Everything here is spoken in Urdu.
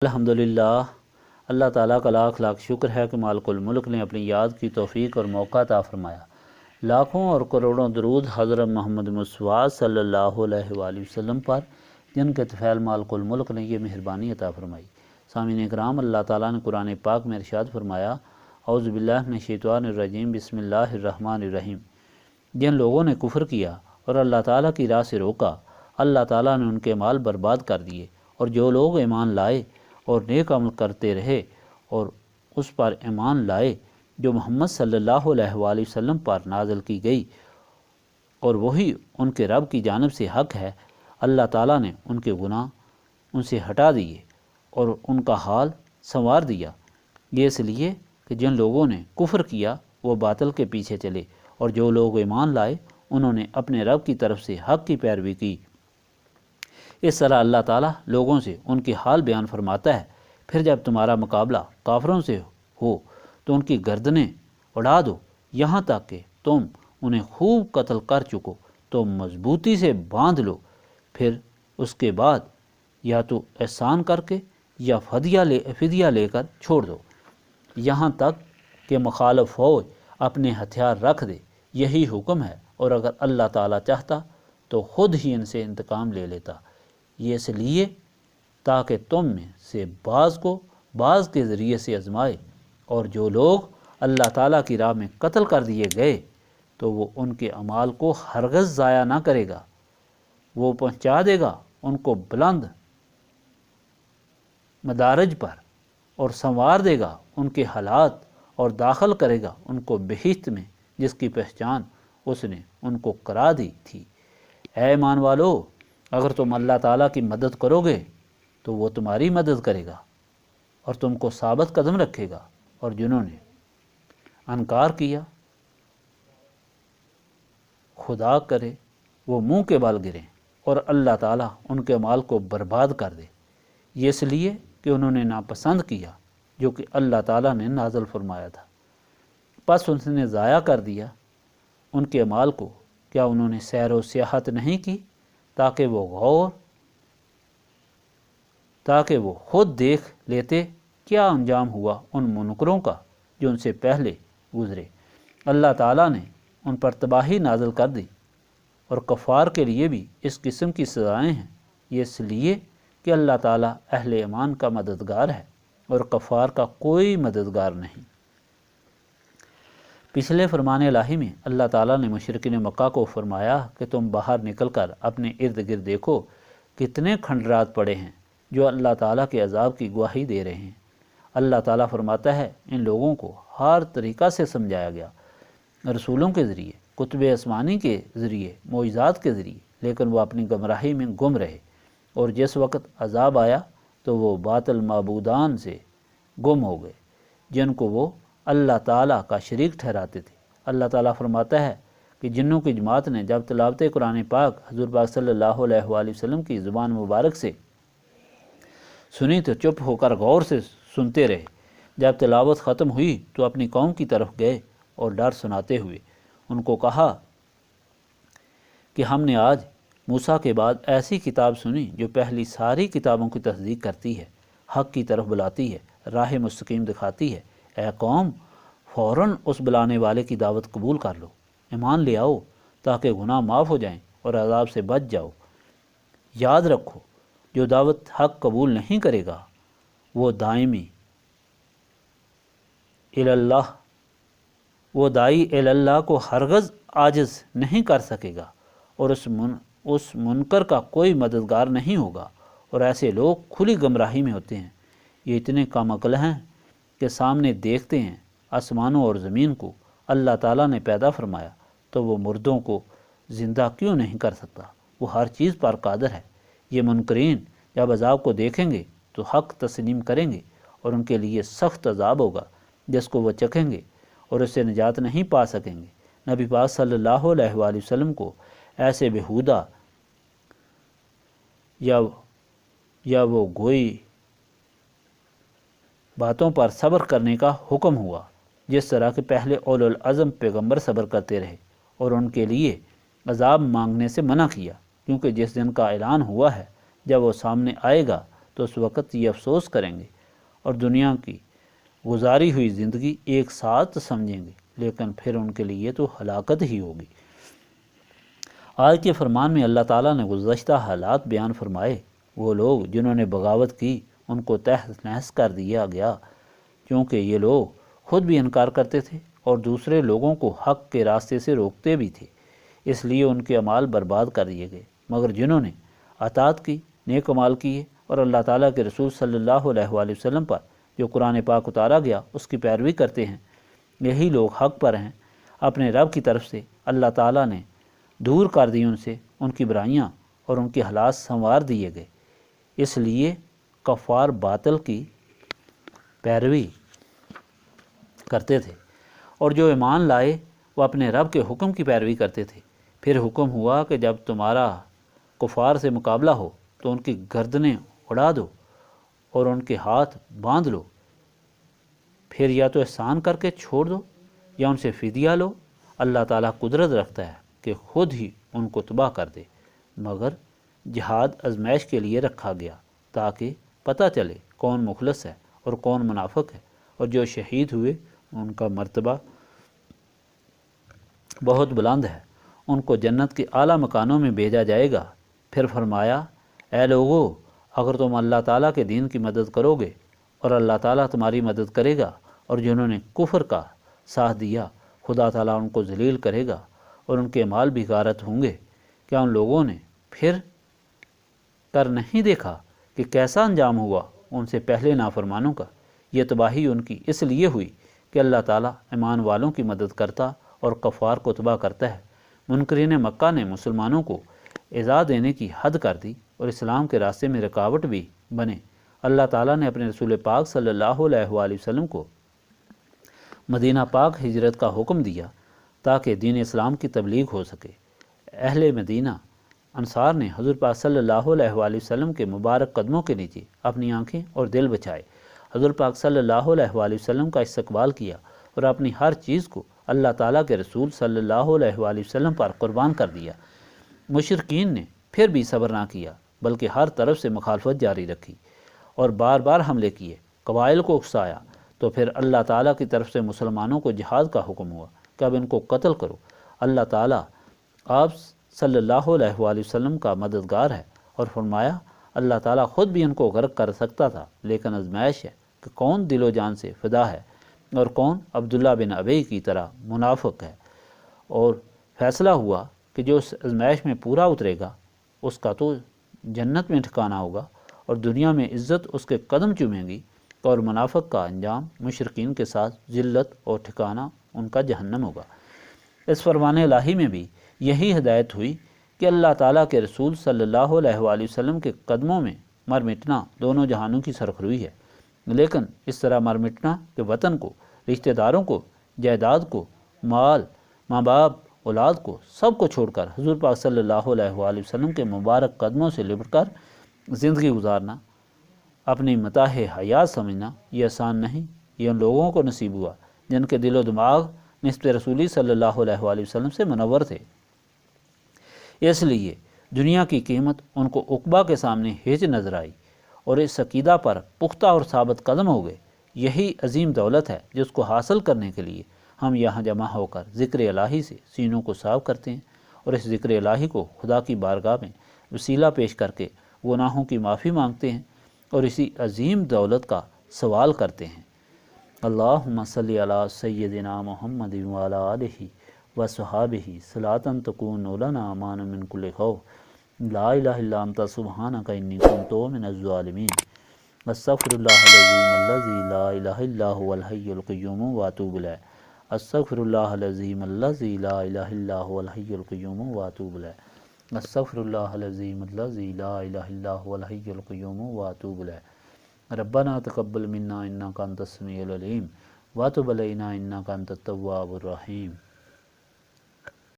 الحمدللہ، اللہ تعالیٰ کا لاکھ لاکھ شکر ہے کہ مالک الملک نے اپنی یاد کی توفیق اور موقع عطا فرمایا۔ لاکھوں اور کروڑوں درود حضرت محمد مصطفیٰ صلی اللہ علیہ وآلہ وسلم پر، جن کے طفیل مالک الملک نے یہ مہربانی عطا فرمائی۔ سامعین اکرام، اللہ تعالیٰ نے قرآن پاک میں ارشاد فرمایا، اعوذ باللہ من الشیطان الرجیم، بسم اللہ الرحمن الرحیم۔ جن لوگوں نے کفر کیا اور اللہ تعالیٰ کی راہ سے روکا، اللہ تعالیٰ نے ان کے مال برباد کر دیے، اور جو لوگ ایمان لائے اور نیک عمل کرتے رہے اور اس پر ایمان لائے جو محمد صلی اللہ علیہ وآلہ وسلم پر نازل کی گئی، اور وہی ان کے رب کی جانب سے حق ہے، اللہ تعالیٰ نے ان کے گناہ ان سے ہٹا دیے اور ان کا حال سنوار دیا۔ یہ اس لیے کہ جن لوگوں نے کفر کیا وہ باطل کے پیچھے چلے، اور جو لوگ ایمان لائے انہوں نے اپنے رب کی طرف سے حق کی پیروی کی۔ اس طرح اللہ تعالیٰ لوگوں سے ان کی حال بیان فرماتا ہے، پھر جب تمہارا مقابلہ کافروں سے ہو تو ان کی گردنیں اڑا دو، یہاں تک کہ تم انہیں خوب قتل کر چکو تو مضبوطی سے باندھ لو، پھر اس کے بعد یا تو احسان کر کے یا فدیہ لے کر چھوڑ دو، یہاں تک کہ مخالف فوج اپنے ہتھیار رکھ دے۔ یہی حکم ہے، اور اگر اللہ تعالیٰ چاہتا تو خود ہی ان سے انتقام لے لیتا۔ یہ اس لیے تاکہ تم میں سے بعض کو بعض کے ذریعے سے آزمائے، اور جو لوگ اللہ تعالیٰ کی راہ میں قتل کر دیے گئے تو وہ ان کے اعمال کو ہرگز ضائع نہ کرے گا، وہ پہنچا دے گا ان کو بلند مدارج پر، اور سنوار دے گا ان کے حالات، اور داخل کرے گا ان کو بہشت میں جس کی پہچان اس نے ان کو کرا دی تھی۔ اے ایمان والو، اگر تم اللہ تعالیٰ کی مدد کرو گے تو وہ تمہاری مدد کرے گا اور تم کو ثابت قدم رکھے گا، اور جنہوں نے انکار کیا خدا کرے وہ منہ کے بل گریں، اور اللہ تعالیٰ ان کے مال کو برباد کر دے۔ یہ اس لیے کہ انہوں نے ناپسند کیا جو کہ اللہ تعالیٰ نے نازل فرمایا تھا، پس اس نے ضائع کر دیا ان کے مال کو۔ کیا انہوں نے سیر و سیاحت نہیں کی تاکہ وہ خود دیکھ لیتے کیا انجام ہوا ان منکروں کا جو ان سے پہلے گزرے۔ اللہ تعالیٰ نے ان پر تباہی نازل کر دی، اور کفار کے لیے بھی اس قسم کی سزائیں ہیں۔ یہ اس لیے کہ اللہ تعالیٰ اہل ایمان کا مددگار ہے اور کفار کا کوئی مددگار نہیں۔ پچھلے فرمان الہی میں اللہ تعالیٰ نے مشرکین مکہ کو فرمایا کہ تم باہر نکل کر اپنے ارد گرد دیکھو کتنے کھنڈرات پڑے ہیں جو اللہ تعالیٰ کے عذاب کی گواہی دے رہے ہیں۔ اللہ تعالیٰ فرماتا ہے، ان لوگوں کو ہر طریقہ سے سمجھایا گیا، رسولوں کے ذریعے، کتب آسمانی کے ذریعے، معجزات کے ذریعے، لیکن وہ اپنی گمراہی میں گم رہے، اور جس وقت عذاب آیا تو وہ باطل معبودان سے گم ہو گئے جن کو وہ اللہ تعالیٰ کا شریک ٹھہراتے تھے۔ اللہ تعالیٰ فرماتا ہے کہ جنوں کی جماعت نے جب تلاوت قرآن پاک حضور پاک صلی اللہ علیہ وآلہ وسلم کی زبان مبارک سے سنی تو چپ ہو کر غور سے سنتے رہے۔ جب تلاوت ختم ہوئی تو اپنی قوم کی طرف گئے اور ڈر سناتے ہوئے ان کو کہا کہ ہم نے آج موسیٰ کے بعد ایسی کتاب سنی جو پہلی ساری کتابوں کی تصدیق کرتی ہے، حق کی طرف بلاتی ہے، راہ مستقیم دکھاتی ہے۔ اے قوم، فوراً اس بلانے والے کی دعوت قبول کر لو، ایمان لے آؤ تاکہ گناہ معاف ہو جائیں اور عذاب سے بچ جاؤ۔ یاد رکھو، جو دعوت حق قبول نہیں کرے گا وہ داعی اللہ کو ہرگز عاجز نہیں کر سکے گا، اور اس منکر کا کوئی مددگار نہیں ہوگا، اور ایسے لوگ کھلی گمراہی میں ہوتے ہیں۔ یہ اتنے کم عقل ہیں کہ سامنے دیکھتے ہیں آسمانوں اور زمین کو اللہ تعالیٰ نے پیدا فرمایا تو وہ مردوں کو زندہ کیوں نہیں کر سکتا؟ وہ ہر چیز پر قادر ہے۔ یہ منکرین جب عذاب کو دیکھیں گے تو حق تسلیم کریں گے، اور ان کے لیے سخت عذاب ہوگا جس کو وہ چکھیں گے اور اس سے نجات نہیں پا سکیں گے۔ نبی پاک صلی اللہ علیہ وآلہ وسلم کو ایسے بےہودہ یا وہ گوئی باتوں پر صبر کرنے کا حکم ہوا جس طرح کہ پہلے اولو العزم پیغمبر صبر کرتے رہے، اور ان کے لیے عذاب مانگنے سے منع کیا، کیونکہ جس دن کا اعلان ہوا ہے جب وہ سامنے آئے گا تو اس وقت یہ افسوس کریں گے اور دنیا کی گزاری ہوئی زندگی ایک ساتھ سمجھیں گے، لیکن پھر ان کے لیے تو ہلاکت ہی ہوگی۔ آج کے فرمان میں اللہ تعالیٰ نے گزشتہ حالات بیان فرمائے۔ وہ لوگ جنہوں نے بغاوت کی ان کو تحس نحس کر دیا گیا، کیونکہ یہ لوگ خود بھی انکار کرتے تھے اور دوسرے لوگوں کو حق کے راستے سے روکتے بھی تھے، اس لیے ان کے اعمال برباد کر دیے گئے۔ مگر جنہوں نے اطاعت کی، نیک اعمال کیے اور اللہ تعالیٰ کے رسول صلی اللہ علیہ وآلہ وسلم پر جو قرآن پاک اتارا گیا اس کی پیروی کرتے ہیں، یہی لوگ حق پر ہیں۔ اپنے رب کی طرف سے اللہ تعالیٰ نے دور کر دی ان سے ان کی برائیاں اور ان کے حالات سنوار دیے گئے، اس لیے کفار باطل کی پیروی کرتے تھے، اور جو ایمان لائے وہ اپنے رب کے حکم کی پیروی کرتے تھے۔ پھر حکم ہوا کہ جب تمہارا کفار سے مقابلہ ہو تو ان کی گردنیں اڑا دو اور ان کے ہاتھ باندھ لو، پھر یا تو احسان کر کے چھوڑ دو یا ان سے فدیہ لو۔ اللہ تعالیٰ قدرت رکھتا ہے کہ خود ہی ان کو تباہ کر دے، مگر جہاد آزمائش کے لیے رکھا گیا تاکہ پتہ چلے کون مخلص ہے اور کون منافق ہے، اور جو شہید ہوئے ان کا مرتبہ بہت بلند ہے، ان کو جنت کے اعلیٰ مکانوں میں بھیجا جائے گا۔ پھر فرمایا، اے لوگو، اگر تم اللہ تعالیٰ کے دین کی مدد کرو گے اور اللہ تعالیٰ تمہاری مدد کرے گا، اور جنہوں نے کفر کا ساتھ دیا خدا تعالیٰ ان کو ذلیل کرے گا اور ان کے اعمال بھی غارت ہوں گے۔ کیا ان لوگوں نے پھر کر نہیں دیکھا کہ کیسا انجام ہوا ان سے پہلے نافرمانوں کا؟ یہ تباہی ان کی اس لیے ہوئی کہ اللہ تعالیٰ ایمان والوں کی مدد کرتا اور کفار کو تباہ کرتا ہے۔ منکرین مکہ نے مسلمانوں کو ایذا دینے کی حد کر دی اور اسلام کے راستے میں رکاوٹ بھی بنے۔ اللہ تعالیٰ نے اپنے رسول پاک صلی اللہ علیہ وآلہ وسلم کو مدینہ پاک ہجرت کا حکم دیا تاکہ دین اسلام کی تبلیغ ہو سکے۔ اہل مدینہ انصار نے حضور پاک صلی اللہ علیہ وآلہ وسلم کے مبارک قدموں کے نیچے اپنی آنکھیں اور دل بچائے، حضور پاک صلی اللہ علیہ وآلہ وسلم کا استقبال کیا اور اپنی ہر چیز کو اللہ تعالیٰ کے رسول صلی اللہ علیہ وآلہ وسلم پر قربان کر دیا۔ مشرکین نے پھر بھی صبر نہ کیا بلکہ ہر طرف سے مخالفت جاری رکھی اور بار بار حملے کیے، قبائل کو اکسایا۔ تو پھر اللہ تعالیٰ کی طرف سے مسلمانوں کو جہاد کا حکم ہوا کہ اب ان کو قتل کرو۔ اللہ تعالیٰ آپ صلی اللہ علیہ وآلہ وسلم کا مددگار ہے، اور فرمایا اللہ تعالیٰ خود بھی ان کو غرق کر سکتا تھا، لیکن آزمائش ہے کہ کون دل و جان سے فدا ہے اور کون عبداللہ بن ابی کی طرح منافق ہے۔ اور فیصلہ ہوا کہ جو اس آزمائش میں پورا اترے گا اس کا تو جنت میں ٹھکانہ ہوگا اور دنیا میں عزت اس کے قدم چومیں گی، اور منافق کا انجام مشرکین کے ساتھ ذلت اور ٹھکانہ ان کا جہنم ہوگا۔ اس فرمان الہی میں بھی یہی ہدایت ہوئی کہ اللہ تعالیٰ کے رسول صلی اللہ علیہ وآلہ وسلم کے قدموں میں مر مٹنا دونوں جہانوں کی سرخروئی ہے، لیکن اس طرح مر مٹنا کہ وطن کو، رشتہ داروں کو، جائیداد کو، مال، ماں باپ، اولاد کو، سب کو چھوڑ کر حضور پاک صلی اللہ علیہ وآلہ وسلم کے مبارک قدموں سے لپٹ کر زندگی گزارنا، اپنی متاع حیات سمجھنا، یہ آسان نہیں۔ یہ ان لوگوں کو نصیب ہوا جن کے دل و دماغ نسبت رسولی صلی اللہ علیہ وآلہ وسلم سے منور تھے۔ اس لیے دنیا کی قیمت ان کو عقبہ کے سامنے ہیچ نظر آئی اور اس عقیدہ پر پختہ اور ثابت قدم ہو گئے۔ یہی عظیم دولت ہے جس کو حاصل کرنے کے لیے ہم یہاں جمع ہو کر ذکر الہی سے سینوں کو صاف کرتے ہیں اور اس ذکر الہی کو خدا کی بارگاہ میں وسیلہ پیش کر کے گناہوں کی معافی مانگتے ہیں اور اسی عظیم دولت کا سوال کرتے ہیں۔ اللہم صلی علی سیدنا محمد وعلی آلہ وصحابہ صلاۃ تکون لنا امان من کل خوف لا الہ الا انت سبحانک انی کنت من الظالمین استغفر اللہ العظیم الذی لا الہ الا هو الحی القیوم واتوب الیہ استغفر اللہ العظیم الذی لا الہ الا هو الحی القیوم واتوب الیہ استغفر اللہ العظیم الذی لا الہ الا هو الحی القیوم واتوب الیہ ربنا تقبل منا انک انت السمیع العلیم وتب علینا انک انت التواب الرحیم۔